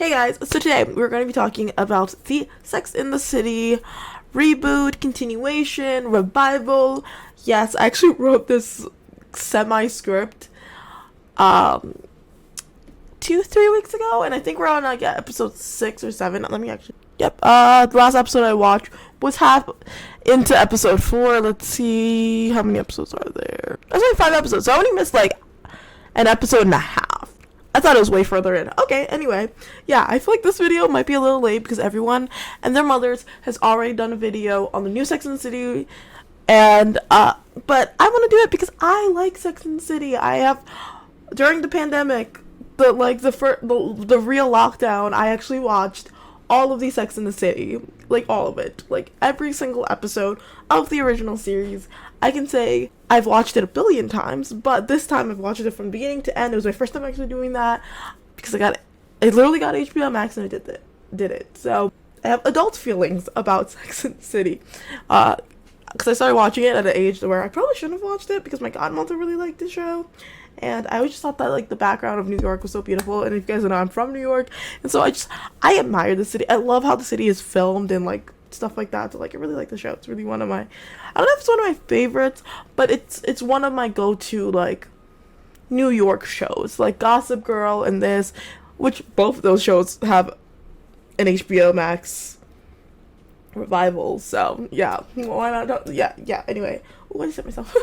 Hey guys, so today we're going to be talking about the Sex in the City reboot, continuation, revival. Yes, I actually wrote this semi-script 2-3 weeks ago, and I think we're on like episode 6 or 7. Let me actually... Yep, the last episode I watched was half into episode 4. Let's see, how many episodes are there? There's only 5 episodes, so I only missed like an episode and a half. I thought it was way further in. Okay, anyway. Yeah, I feel like this video might be a little late because everyone and their mothers has already done a video on the new Sex and the City. And, but I want to do it because I like Sex and the City. I have, during the pandemic, the real lockdown, I actually watched all of the Sex and the City. Like, all of it. Like, every single episode of the original series. I can say I've watched it a billion times, but this time I've watched it from beginning to end. It was my first time actually doing that because I literally got HBO Max and I did it. So I have adult feelings about Sex and the City because I started watching it at an age where I probably shouldn't have watched it because my godmother really liked the show. And I always just thought that, like, the background of New York was so beautiful. And if you guys know, I'm from New York. And so I admire the city. I love how the city is filmed and, like, stuff like that. So, like, I really like the show. It's really one of my... I don't know if it's one of my favorites, but it's one of my go-to, like, New York shows. Like, Gossip Girl and this, which both of those shows have an HBO Max revival. So, yeah. Why not? Yeah. Anyway. What did I say myself?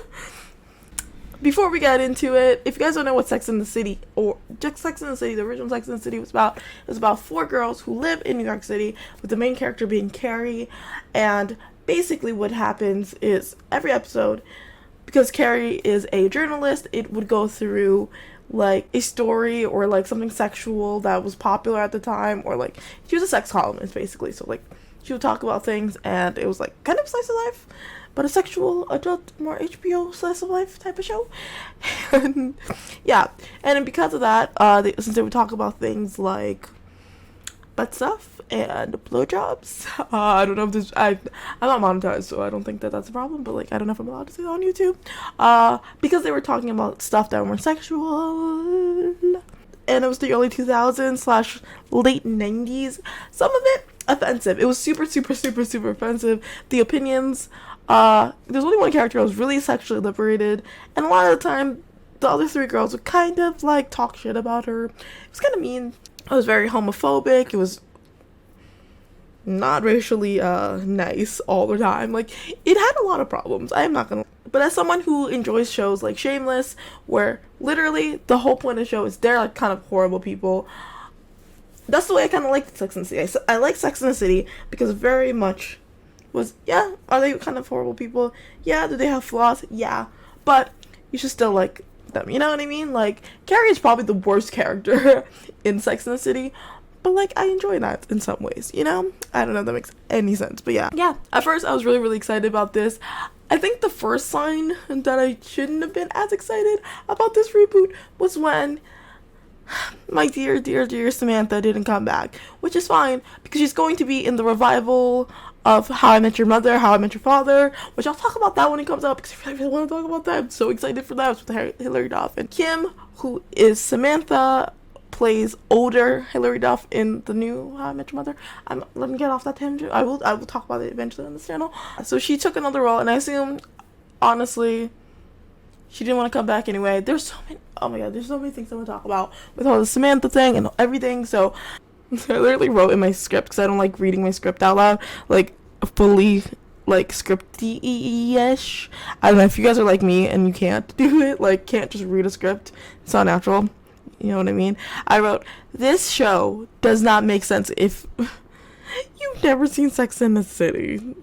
Before we get into it, if you guys don't know what Sex and the City, or just Sex and the City, the original Sex and the City was about, it was about 4 girls who live in New York City, with the main character being Carrie, and basically what happens is, every episode, because Carrie is a journalist, it would go through, like, a story, or, like, something sexual that was popular at the time, or, like, she was a sex columnist, basically, so, like, she would talk about things, and it was, like, kind of slice of life, but a sexual, adult, more HBO slice of life type of show. And, yeah. And because of that, since they would talk about things like butt stuff and blowjobs, I don't know if this... I'm not monetized, so I don't think that that's a problem, but, like, I don't know if I'm allowed to say that on YouTube. Because they were talking about stuff that were sexual, and it was the early 2000s / late 90s. Some of it offensive. It was super offensive. The opinions... there's only one character who was really sexually liberated, and a lot of the time, the other 3 girls would kind of, like, talk shit about her. It was kind of mean. It was very homophobic. It was not racially, nice all the time. Like, it had a lot of problems. I am not gonna... But as someone who enjoys shows like Shameless, where literally the whole point of the show is they're, like, kind of horrible people, that's the way I kind of like Sex and the City. I like Sex and the City because very much... yeah, are they kind of horrible people? Yeah, do they have flaws? Yeah, but you should still like them, you know what I mean? Like, Carrie is probably the worst character in Sex and the City, but, like, I enjoy that in some ways, you know? I don't know if that makes any sense, but yeah. At first, I was really excited about this. I think the first sign that I shouldn't have been as excited about this reboot was when my dear Samantha didn't come back, which is fine, because she's going to be in the revival of How I Met Your Mother, How I Met Your Father, which I'll talk about that when it comes out, because I really want to talk about that. I'm so excited for that. It's with Hilary Duff. And Kim, who is Samantha, plays older Hilary Duff in the new How I Met Your Mother. Let me get off that tangent. I will talk about it eventually on this channel. So she took another role, and I assume, honestly, she didn't want to come back anyway. There's so many things I want to talk about with all the Samantha thing and everything, so... I literally wrote in my script, because I don't like reading my script out loud, like, fully, like, scripty-ish. I don't know, if you guys are like me and you can't do it, like, can't just read a script, it's not natural, you know what I mean? I wrote, this show does not make sense if you've never seen Sex and the City,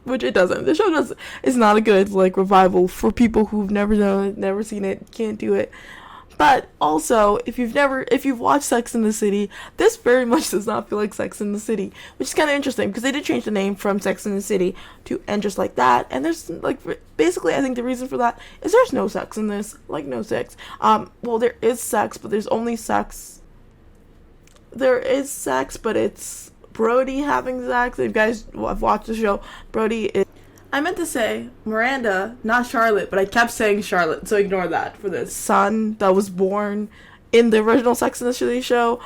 which it doesn't. The show is not a good, like, revival for people who've never seen it, can't do it. But also, if you've watched Sex and the City, this very much does not feel like Sex and the City, which is kind of interesting, because they did change the name from Sex and the City to And Just Like That, and there's, like, basically, I think the reason for that is there's no sex in this, like, no sex. Well, there is sex, but there's only sex. There is sex, but it's Brody having sex. If you guys have watched the show, Brody is... I meant to say Miranda, not Charlotte, but I kept saying Charlotte, so ignore that for this. Son that was born in the original Sex and the City show.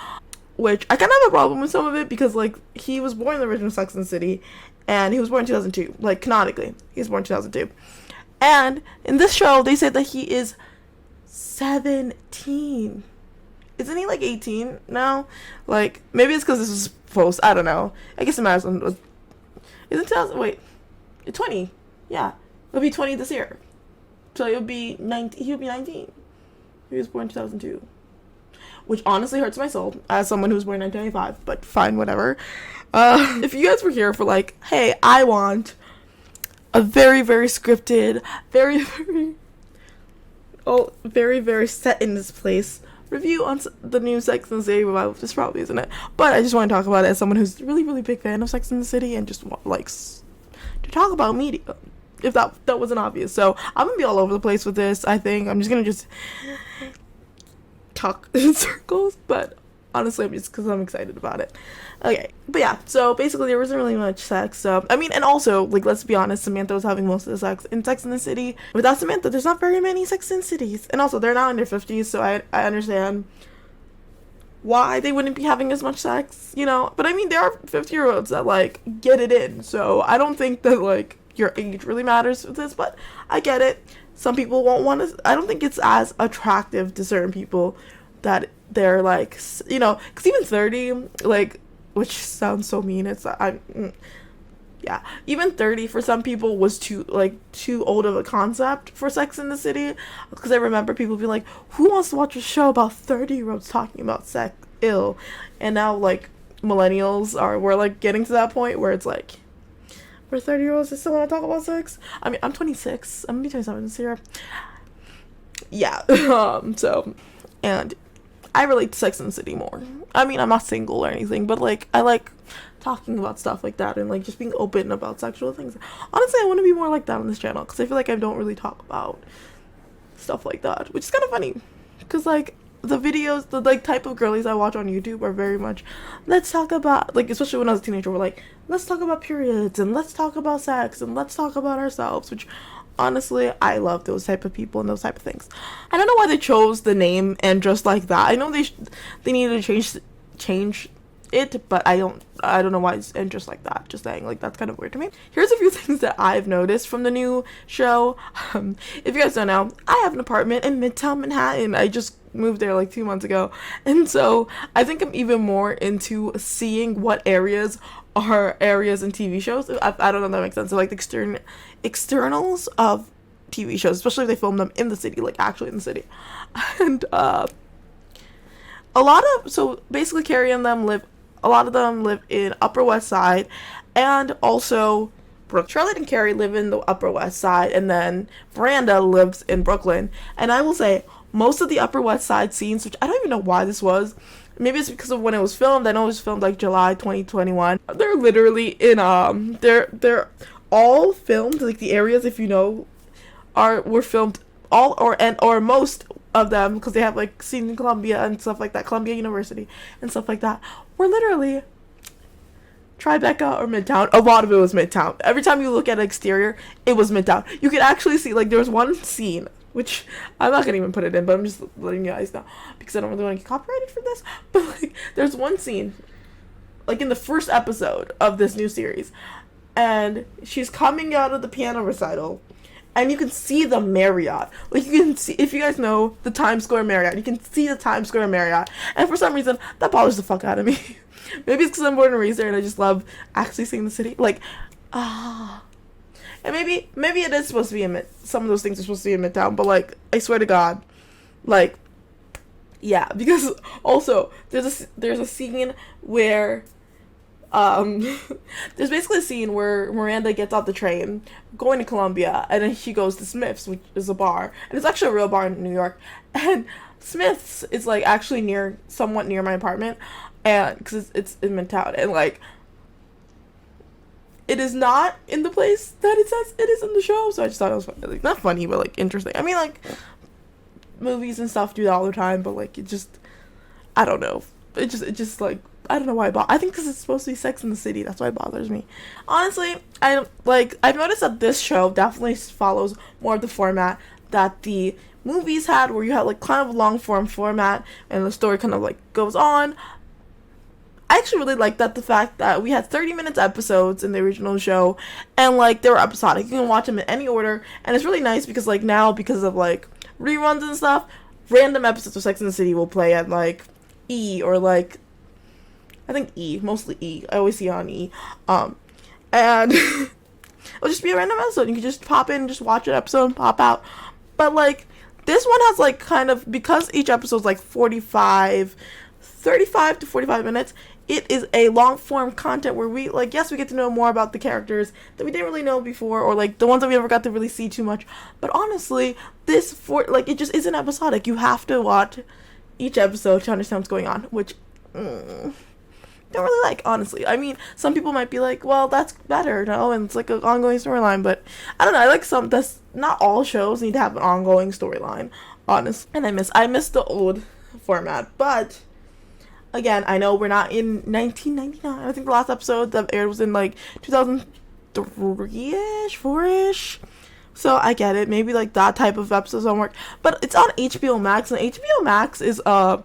which I kind of have a problem with some of it because, like, he was born in the original Sex and the City, and he was born in 2002. Like, canonically, he was born in 2002. And in this show, they said that he is 17. Isn't he, like, 18 now? Like, maybe it's because this was post. I don't know. I guess it matters. Isn't 2000? Wait. 20. Yeah. He'll be 20 this year. So he'll be 19. He'll be 19. He was born in 2002. Which honestly hurts my soul as someone who was born in 1995. But fine, whatever. If you guys were here for, like, hey, I want a very, very scripted, very, very set in this place review on the new Sex and the City revival. This probably isn't it, but I just want to talk about it as someone who's really, really big fan of Sex and the City and just likes to talk about media, if that wasn't obvious. So I'm gonna be all over the place with this. I think I'm just gonna talk in circles, but honestly I'm just because I'm excited about it. Okay, but yeah, so basically there wasn't really much sex. So I mean, and also, like, let's be honest, Samantha was having most of the sex in Sex and the City. Without Samantha, there's not very many Sex and Cities, and also they're not in their 50s, so I understand why they wouldn't be having as much sex, you know. But I mean, there are 50-year-olds that, like, get it in, so I don't think that, like, your age really matters with this, but I get it. Some people won't want to. I don't think it's as attractive to certain people that they're, like, you know, because even 30, like, which sounds so mean, yeah, even 30 for some people was too old of a concept for Sex in the City, because I remember people being like, who wants to watch a show about 30-year-olds talking about sex? Ill. And now, like, millennials we're like getting to that point where it's like, we're 30-year-olds that still want to talk about sex. I mean, I'm 26, I'm gonna be 27 this year. Yeah. So, and I relate to Sex and the City more. I mean, I'm not single or anything, but, like, I like talking about stuff like that and, like, just being open about sexual things. Honestly, I want to be more like that on this channel because I feel like I don't really talk about stuff like that, which is kind of funny because, like, the videos, the, like, type of girlies I watch on YouTube are very much, let's talk about, like, especially when I was a teenager, we're like, let's talk about periods and let's talk about sex and let's talk about ourselves, which honestly, I love those type of people and those type of things. I don't know why they chose the name and just like that. I know they needed to change it, but I don't know why it's and just like that. Just saying, like, that's kind of weird to me. Here's a few things that I've noticed from the new show. If you guys don't know, I have an apartment in Midtown Manhattan. I just moved there like 2 months ago, and so I think I'm even more into seeing what areas are areas in TV shows. I don't know if that makes sense. So, like, the externals of TV shows, especially if they film them in the city, like actually in the city. And basically Carrie and a lot of them live in Upper West Side, and also Charlotte and Carrie live in the Upper West Side, and then Miranda lives in Brooklyn. And I will say, most of the Upper West Side scenes, which I don't even know why this was, maybe it's because of when it was filmed. I know it was filmed like July 2021. They're literally in they're all filmed, like, the areas, if you know, were filmed all or most of them, because they have, like, scenes in Columbia and stuff like that, Columbia University and stuff like that, were literally Tribeca or Midtown. A lot of it was Midtown. Every time you look at an exterior, it was Midtown. You could actually see, like, there was one scene, which I'm not gonna even put it in, but I'm just letting you guys know because I don't really want to get copyrighted for this. But, like, there's one scene, like, in the first episode of this new series, and she's coming out of the piano recital, and you can see the Marriott. Like, you can see, if you guys know the Times Square Marriott, you can see the Times Square Marriott, and for some reason that bothers the fuck out of me. Maybe it's because I'm born and raised there and I just love actually seeing the city, like, and maybe it is supposed to be some of those things are supposed to be in Midtown, but, like, I swear to God, like, yeah, because also there's a scene where there's basically a scene where Miranda gets off the train going to Columbia, and then she goes to Smith's, which is a bar, and it's actually a real bar in New York, and Smith's is, like, actually somewhat near my apartment, and because it's in Midtown, and, like, it is not in the place that it says it is in the show, so I just thought it was funny. Like, not funny, but, like, interesting. I mean, like, movies and stuff do that all the time, but, like, it just, I don't know, it just like, I don't know why I think because it's supposed to be Sex in the City, that's why it bothers me. Honestly, I've noticed that this show definitely follows more of the format that the movies had, where you had, like, kind of long form format and the story kind of, like, goes on. actually really like that, the fact that we had 30 minutes episodes in the original show, and like they were episodic. You can watch them in any order, and it's really nice because like now, because of like reruns and stuff, random episodes of Sex and the City will play at like E, or like I think E, mostly E. I always see it on E. And it'll just be a random episode. You can just pop in and just watch an episode and pop out. But like this one has like kind of, because each episode's like 35 to 45 minutes, it is a long form content where we like, yes, we get to know more about the characters that we didn't really know before, or like the ones that we never got to really see too much. But honestly, it just isn't episodic. You have to watch each episode to understand what's going on, which don't really like, honestly. I mean, some people might be like, well, that's better, no? And it's like an ongoing storyline, but I don't know. I like that's not all shows need to have an ongoing storyline, honestly. And I miss the old format, but again, I know we're not in 1999. I think the last episode that aired was in like 2003-ish, 4-ish. So I get it. Maybe like that type of episodes don't work. But it's on HBO Max, and HBO Max is a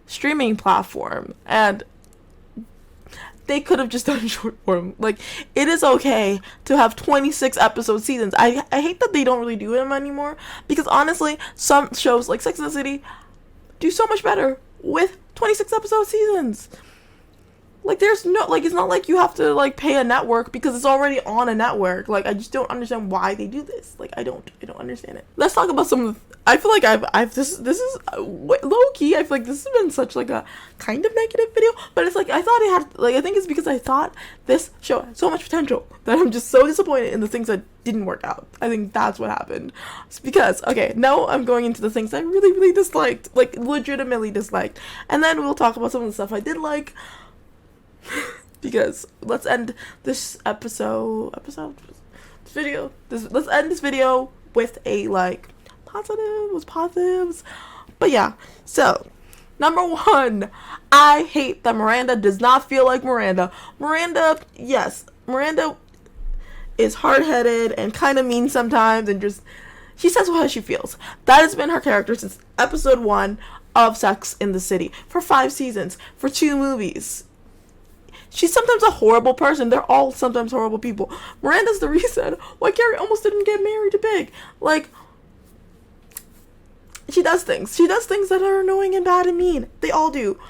streaming platform, and they could have just done short form. Like, it is okay to have 26 episode seasons. I hate that they don't really do them anymore, because honestly, some shows like Sex and the City do so much better with 26 episode seasons. Like, there's no, like, it's not like you have to like pay a network because it's already on a network. Like, I just don't understand why they do this. Like, I don't understand it. Let's talk about some of the, I feel like this is low key. I feel like this has been such like a kind of negative video, but it's like I thought it had, like, I think it's because I thought this show had so much potential that I'm just so disappointed in the things that didn't work out. I think that's what happened. It's because, okay, now I'm going into the things I really, really disliked, like legitimately disliked, and then we'll talk about some of the stuff I did like. Because let's end this let's end this video with a like positives. But yeah, so number one, I hate that Miranda does not feel like Miranda. Yes, Miranda is hard-headed and kind of mean sometimes, and just she says how she feels. That has been her character since episode 1 of Sex in the City, for 5 seasons, for 2 movies. She's sometimes a horrible person. They're all sometimes horrible people. Miranda's the reason why Carrie almost didn't get married to Big. Like, she does things. She does things that are annoying and bad and mean. They all do.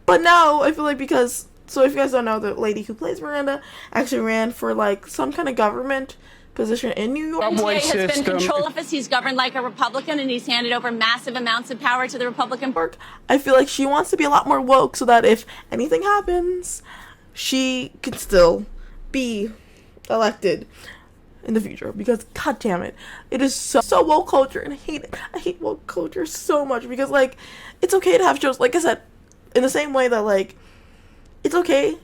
But now, I feel like because, so if you guys don't know, the lady who plays Miranda actually ran for, like, some kind of government position in New York. MTA has been control office. He's governed like a Republican, and he's handed over massive amounts of power to the Republican Party. I feel like she wants to be a lot more woke so that if anything happens, she can still be elected in the future. Because god damn it, it is so woke culture, and I hate it. I hate woke culture so much, because like, it's okay to have shows, like I said, in the same way that like it's okay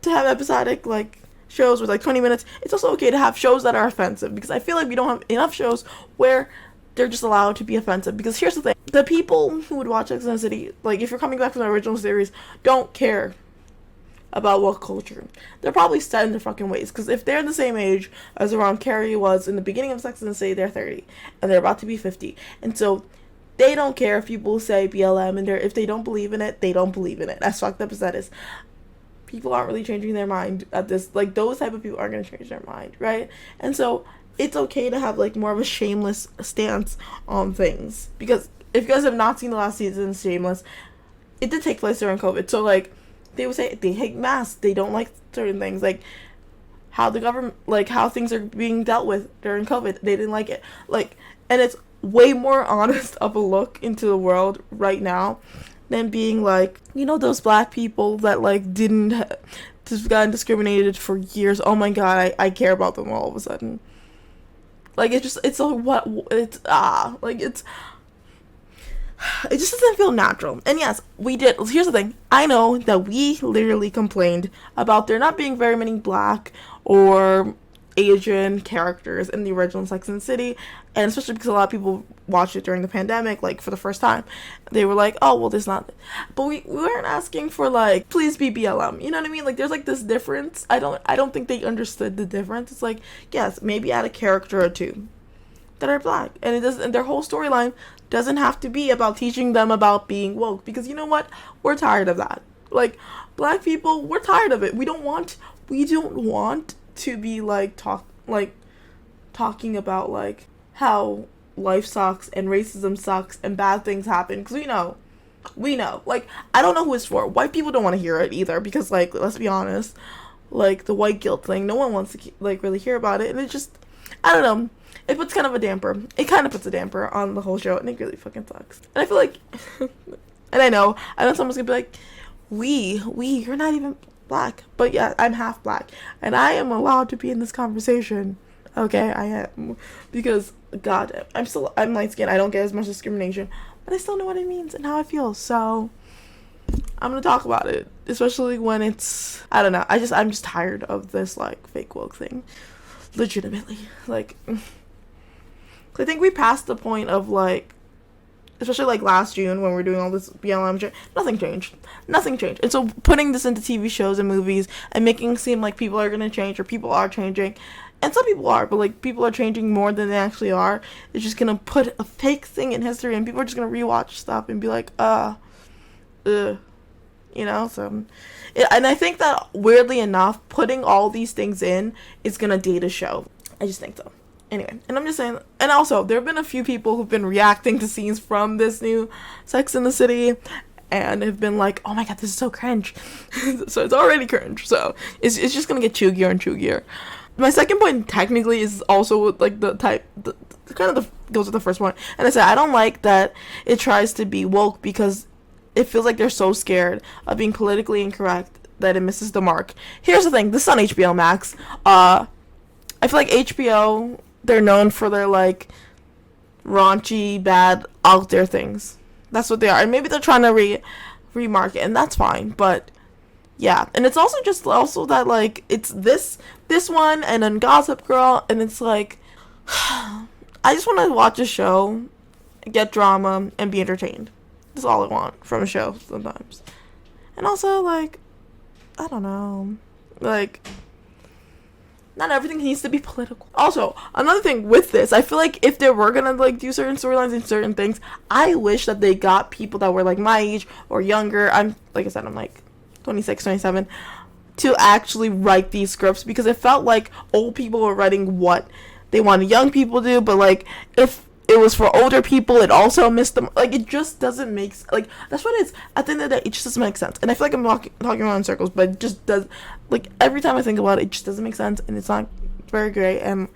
to have episodic like shows with like 20 minutes, it's also okay to have shows that are offensive, because I feel like we don't have enough shows where they're just allowed to be offensive. Because here's the thing, the people who would watch Sex and the City, like if you're coming back from the original series, don't care about woke culture. They're probably set in their fucking ways, because if they're the same age as around Carrie was in the beginning of Sex and the City, they're 30 and they're about to be 50, and so they don't care if people say BLM, and if they don't believe in it, they don't believe in it. As fucked up as that is, people aren't really changing their mind at this, like those type of people aren't going to change their mind, right? And so it's okay to have like more of a shameless stance on things, because if you guys have not seen the last season, Shameless, it did take place during COVID, so like they would say they hate masks, they don't like certain things, like how the government, like how things are being dealt with during COVID, they didn't like it, like, and it's way more honest of a look into the world right now than being like, you know, those black people that like just gotten discriminated for years. Oh my god, I care about them all of a sudden. Like, it just just doesn't feel natural. And yes, we did. Here's the thing, I know that we literally complained about there not being very many black or Asian characters in the original Sex and the City, and especially because a lot of people watched it during the pandemic, like for the first time, they were like, oh well, there's not, but we weren't asking for like, please be BLM, you know what I mean? Like, there's like this difference. I don't think they understood the difference. It's like, yes, maybe add a character or two that are black, and it doesn't, and their whole storyline doesn't have to be about teaching them about being woke, because you know what, we're tired of that. Like, black people, we're tired of it. We don't want to be like talking about like how life sucks and racism sucks and bad things happen, because we know. Like, I don't know who it's for. White people don't want to hear it either, because, like, let's be honest, like, the white guilt thing, no one wants to, like, really hear about it, and it just, I don't know, it puts kind of a damper. It kind of puts a damper on the whole show, and it really fucking sucks. And I feel like, and I know someone's gonna be like, you're not even black, but yeah, I'm half black, and I am allowed to be in this conversation. Okay, I am, because, God, I'm light skinned, I don't get as much discrimination, but I still know what it means and how I feel, so I'm gonna talk about it, especially when it's, I don't know, I'm just tired of this, like, fake woke thing, legitimately, like, I think we passed the point of, like, especially, like, last June, when we were doing all this BLM shit, nothing changed, and so putting this into TV shows and movies, and making it seem like people are gonna change, or people are changing, and some people are, but, like, people are changing more than they actually are. It's just gonna put a fake thing in history, and people are just gonna rewatch stuff and be like, so. And I think that, weirdly enough, putting all these things in is gonna date a show. I just think so. Anyway, and I'm just saying, and also, there have been a few people who've been reacting to scenes from this new Sex and the City, and have been like, oh my god, this is so cringe. So it's already cringe, so it's just gonna get chuggier and chuggier. My second point technically is also like goes with the first one, and I said I don't like that it tries to be woke, because it feels like they're so scared of being politically incorrect that it misses the mark. Here's the thing, this is on HBO Max. I feel like HBO, they're known for their like raunchy, bad, out there things. That's what they are, and maybe they're trying to remarket, and that's fine, but yeah. And it's also that like it's this one and then Gossip Girl, and it's like I just want to watch a show, get drama, and be entertained. That's all I want from a show sometimes. And also, like, I don't know, like, not everything needs to be political. Also, another thing with this, I feel like if they were gonna like do certain storylines and certain things, I wish that they got people that were like my age or younger. I'm like 26, 27, to actually write these scripts, because it felt like old people were writing what they wanted young people to do, but like if it was for older people, it also missed them. Like, it just doesn't make like, that's what it is. At the end of the day, it just doesn't make sense. And I feel like I'm talking around in circles, but it just does, like, every time I think about it, it just doesn't make sense, and it's not very great. And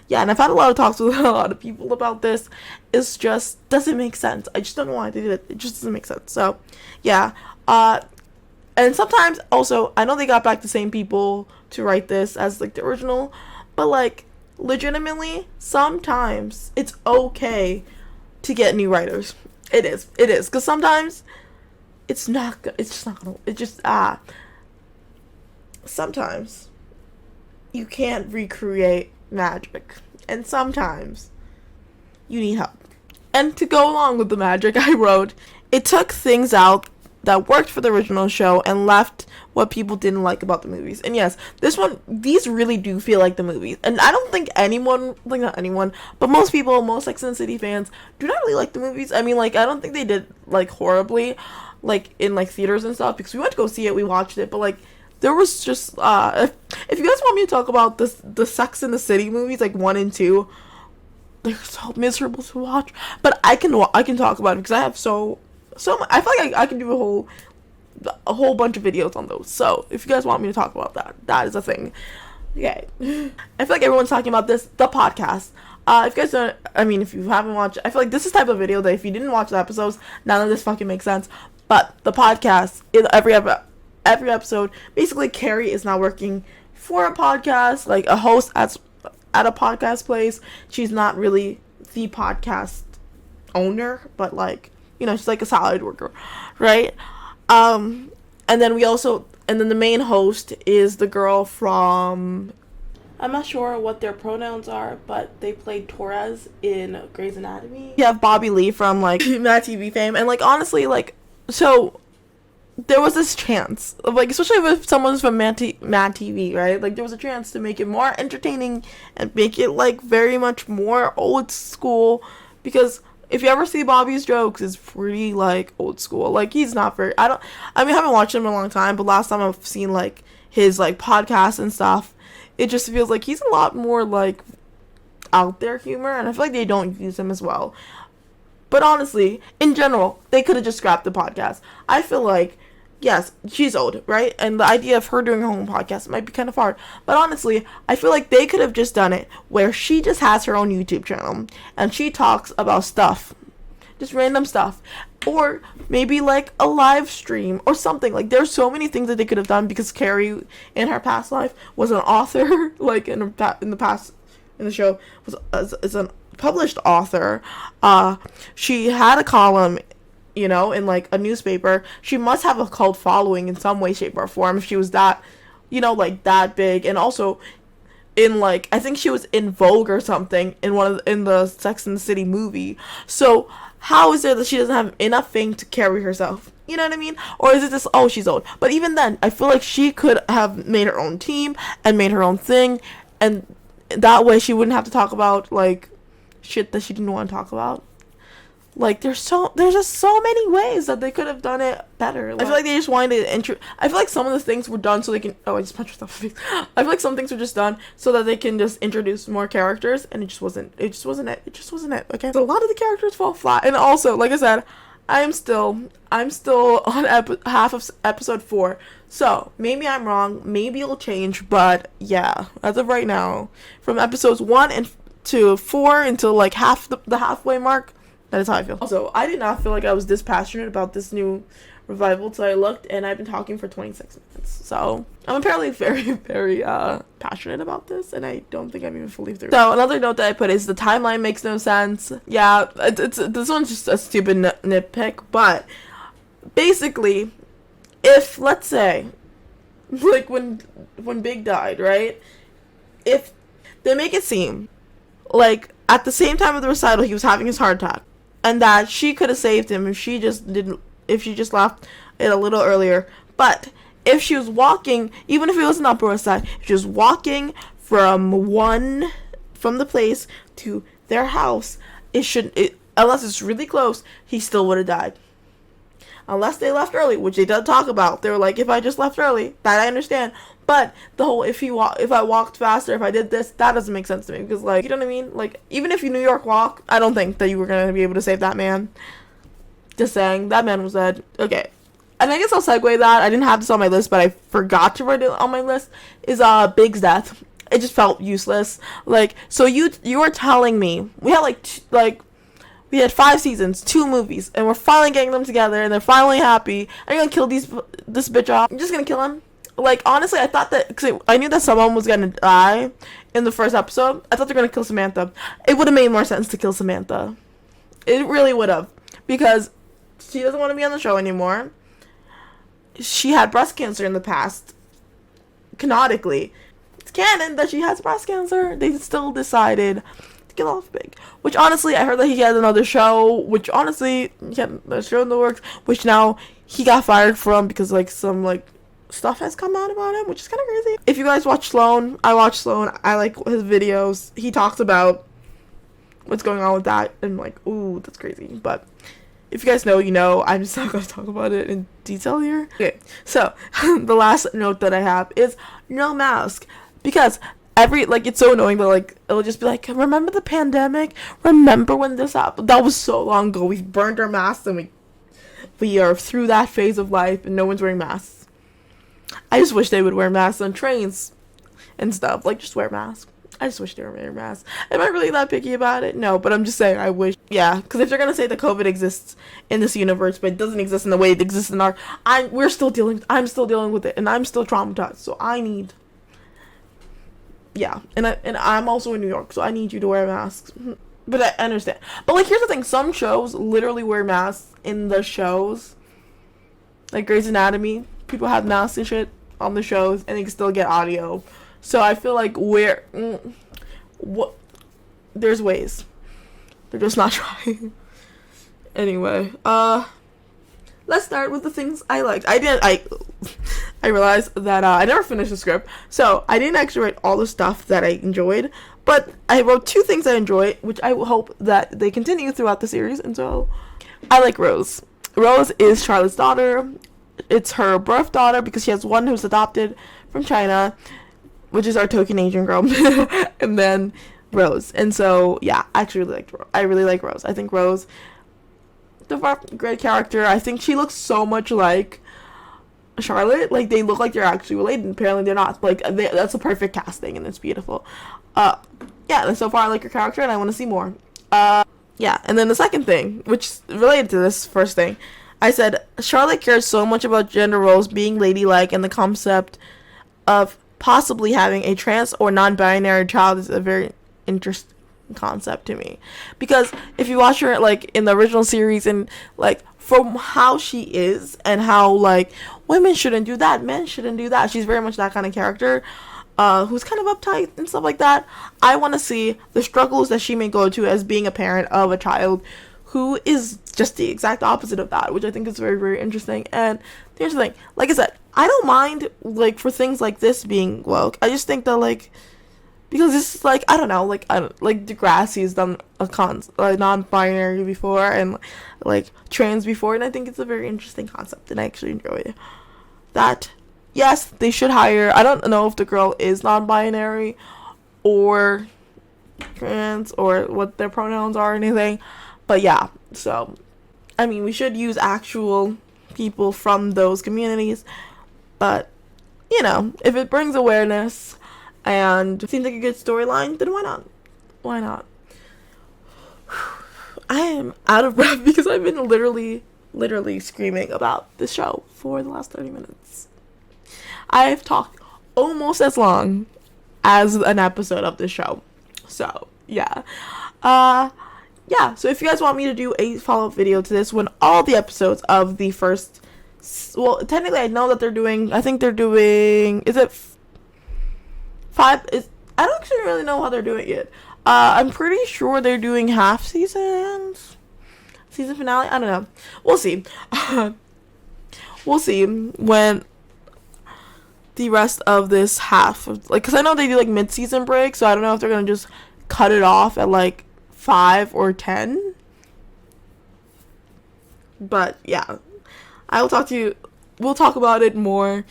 yeah, and I've had a lot of talks with a lot of people about this. It's just doesn't make sense. I just don't know why they did it. It just doesn't make sense. So yeah, and sometimes also, I know they got back the same people to write this as like the original, but like, legitimately, sometimes it's okay to get new writers. It is, because sometimes sometimes you can't recreate magic, and sometimes you need help. And to go along with the magic, I wrote, it took things out that worked for the original show and left what people didn't like about the movies. And yes, these really do feel like the movies. And I don't think not anyone, but most people, most Sex and the City fans do not really like the movies. I mean, like, I don't think they did like horribly, like in like theaters and stuff, because we went to go see it, we watched it, but like there was just if you guys want me to talk about the Sex and the City movies, like 1 and 2, they're so miserable to watch. But I can talk about it because I have so I feel like I can do a whole bunch of videos on those. So if you guys want me to talk about that is a thing. Okay. I feel like everyone's talking about the podcast. If you guys don't, if you haven't watched, I feel like this is the type of video that if you didn't watch the episodes, none of this fucking makes sense. But the podcast, in every episode, basically Carrie is now working for a podcast, like a host at a podcast place. She's not really the podcast owner, but like, she's like a salary worker, right? And then the main host is the girl from, I'm not sure what their pronouns are, but they played Torres in Grey's Anatomy. You have Bobby Lee from like Mad TV fame, and like honestly, like, so there was this chance of like, especially if someone's from Mad TV, right? Like there was a chance to make it more entertaining and make it like very much more old school, because If you ever see Bobby's jokes, it's pretty like old school. Like he's not very. I haven't watched him in a long time, but last time I've seen like his like podcasts and stuff, it just feels like he's a lot more like out there humor, and I feel like they don't use him as well. But honestly, in general, they could have just scrapped the podcast. I feel like, yes, she's old, right? And the idea of her doing her own podcast might be kind of hard. But honestly, I feel like they could have just done it where she just has her own YouTube channel and she talks about stuff. Just random stuff. Or maybe like a live stream or something. Like there's so many things that they could have done because Carrie in her past life was an author. Like in the show was is an published author. She had a column, you know, in like a newspaper. She must have a cult following in some way, shape, or form if she was that, you know, like that big. And also in like, I think she was in Vogue or something in the Sex and the City movie. So how is it that she doesn't have enough fame to carry herself? You know what I mean? Or is it just, oh, she's old? But even then, I feel like she could have made her own team and made her own thing, and that way she wouldn't have to talk about like shit that she didn't want to talk about. Like there's just so many ways that they could have done it better. Like, I feel like they just wanted to I feel like some of the things were done so they can. Oh, I just punched myself in the face. I feel like some things were just done so that they can just introduce more characters, and it just wasn't it. Okay, so a lot of the characters fall flat, and also, like I said, I'm still on half of episode 4. So maybe I'm wrong. Maybe it'll change, but yeah, as of right now, from episodes 1 and to 4 until like the halfway mark. That is how I feel. Also, I did not feel like I was this passionate about this new revival until I looked, and I've been talking for 26 minutes. So, I'm apparently very, very passionate about this, and I don't think I'm even fully through. So, another note that I put is the timeline makes no sense. Yeah, this one's just a stupid nitpick, but basically, if, let's say, like when Big died, right? If they make it seem like at the same time of the recital he was having his heart attack, and that she could have saved him if she just left it a little earlier. But if she was walking, even if it was an Upper West Side, if she was walking from the place to their house, unless it's really close, he still would have died. Unless they left early, which they did talk about. They were like, if I just left early, that I understand. But the whole, if I walked faster, if I did this, that doesn't make sense to me. Because, like, you know what I mean? Like, even if you New York walk, I don't think that you were going to be able to save that man. Just saying, that man was dead. Okay. And I guess I'll segue that. I didn't have this on my list, but I forgot to write it on my list. Is Big's death. It just felt useless. Like, so you were telling me, we had we had 5 seasons, 2 movies, and we're finally getting them together, and they're finally happy. Are you gonna kill this bitch off? I'm just gonna kill him. Like, honestly, I thought that, because I knew that someone was gonna die in the first episode. I thought they were gonna kill Samantha. It would have made more sense to kill Samantha. It really would have. Because she doesn't want to be on the show anymore. She had breast cancer in the past. Canonically. It's canon that she has breast cancer. They still decided get off Big, which honestly I heard that he had another show, which honestly he had a show in the works, which now he got fired from because like some like stuff has come out about him, which is kind of crazy. If you guys watch Sloan, I watch Sloan. I like his videos. He talks about what's going on with that, and like, ooh, that's crazy. But if you guys know, you know. I'm just not gonna talk about it in detail here. Okay, so the last note that I have is no mask, because it's so annoying that, like, it'll just be like, remember the pandemic? Remember when this happened? That was so long ago. We burned our masks, and we are through that phase of life, and no one's wearing masks. I just wish they would wear masks on trains and stuff. Like, just wear masks. I just wish they were wearing masks. Am I really that picky about it? No, but I'm just saying, I wish. Yeah, because if they're gonna say that COVID exists in this universe, but it doesn't exist in the way it exists in I'm still dealing with it, and I'm still traumatized, so I need... Yeah, and I'm also in New York, so I need you to wear masks. But I understand. But, like, here's the thing. Some shows literally wear masks in the shows. Like Grey's Anatomy. People have masks and shit on the shows, and they can still get audio. So I feel like there's ways. They're just not trying. Anyway, let's start with the things I liked. I realized that I never finished the script, so I didn't actually write all the stuff that I enjoyed, But I wrote 2 things I enjoy, which I hope that they continue throughout the series. And so I like Rose. Rose is Charlotte's daughter. It's her birth daughter because she has one who's adopted from China, which is our token Asian girl, and then Rose. And so yeah, I actually really like Rose. I think Rose, the great character. I think she looks so much like Charlotte. Like, they look like they're actually related, and apparently they're not. Like, that's a perfect casting, and it's beautiful. Yeah, and so far I like her character, and I want to see more. Yeah, and then the second thing, which is related to this first thing, I said Charlotte cares so much about gender roles being ladylike, and the concept of possibly having a trans or non-binary child is a very interesting concept to me, because if you watch her like in the original series, and like from how she is and how like women shouldn't do that, men shouldn't do that, she's very much that kind of character, who's kind of uptight and stuff like that. I want to see the struggles that she may go to as being a parent of a child who is just the exact opposite of that, which I think is very, very interesting. And here's the thing, like I said, I don't mind like for things like this being woke. I just think that like, because this is like, I don't know, like Degrassi's done a non-binary before, and like trans before, and I think it's a very interesting concept, and I actually enjoy that. Yes, they should hire, I don't know if the girl is non-binary or trans or what their pronouns are or anything, but yeah, so I mean, we should use actual people from those communities, but you know, if it brings awareness and seems like a good storyline, then why not? Why not? I am out of breath because I've been literally screaming about this show for the last 30 minutes. I've talked almost as long as an episode of this show. So, yeah. Yeah, so if you guys want me to do a follow-up video to this when all the episodes of the first, well, technically I know that they're doing, I think they're doing, is it 5? I don't actually really know how they're doing it. I'm pretty sure they're doing half seasons. Season finale? I don't know. We'll see. We'll see when the rest of this half, like, because I know they do like mid-season break, so I don't know if they're gonna just cut it off at like 5 or 10. But yeah, I will talk to you. We'll talk about it more.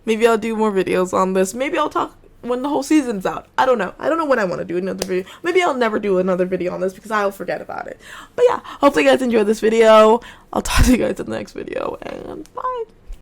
Maybe I'll do more videos on this. Maybe I'll talk when the whole season's out. I don't know. I don't know when I want to do another video. Maybe I'll never do another video on this because I'll forget about it. But yeah, hopefully you guys enjoyed this video. I'll talk to you guys in the next video, and bye.